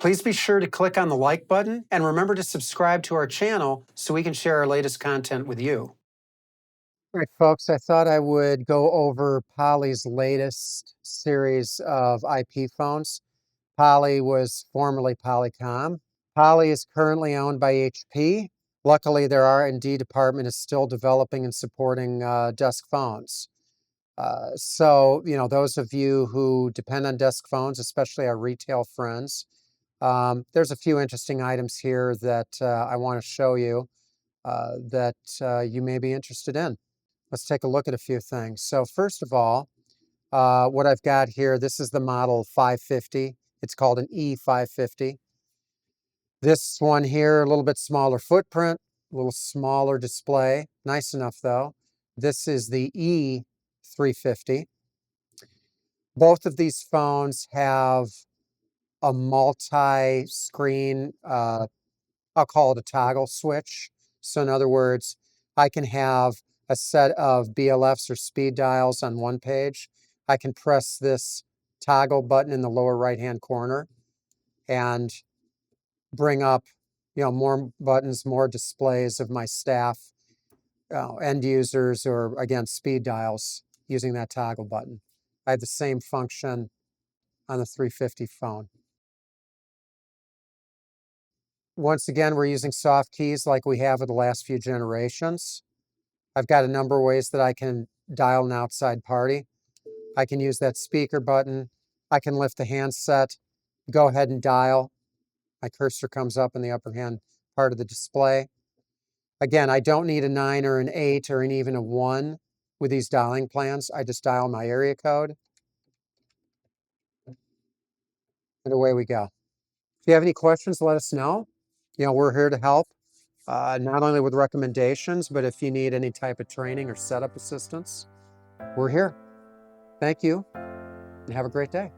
Please be sure to click on the like button and remember to subscribe to our channel so we can share our latest content with you. All right, folks, I thought I would go over Poly's latest series of IP phones. Poly was formerly Polycom. Poly is currently owned by HP. Luckily, their R&D department is still developing and supporting desk phones. So, those of you who depend on desk phones, especially our retail friends, there's a few interesting items here that I want to show you that you may be interested in. Let's take a look at a few things. So first of all, what I've got here, this is the model 550. It's called an E550. This one here, a little bit smaller footprint, a little smaller display. Nice enough though. This is the E350. Both of these phones have a multi-screen, I'll call it a toggle switch. So in other words, I can have a set of BLFs or speed dials on one page. I can press this toggle button in the lower right-hand corner and bring up, more buttons, more displays of my staff, end users, or again, speed dials using that toggle button. I have the same function on the 350 phone. Once again, we're using soft keys like we have with the last few generations. I've got a number of ways that I can dial an outside party. I can use that speaker button. I can lift the handset, go ahead and dial. My cursor comes up in the upper hand part of the display. Again, I don't need a 9 or an 8 or even a 1 with these dialing plans. I just dial my area code, and away we go. If you have any questions, let us know. We're here to help, not only with recommendations, but if you need any type of training or setup assistance, we're here. Thank you, and have a great day.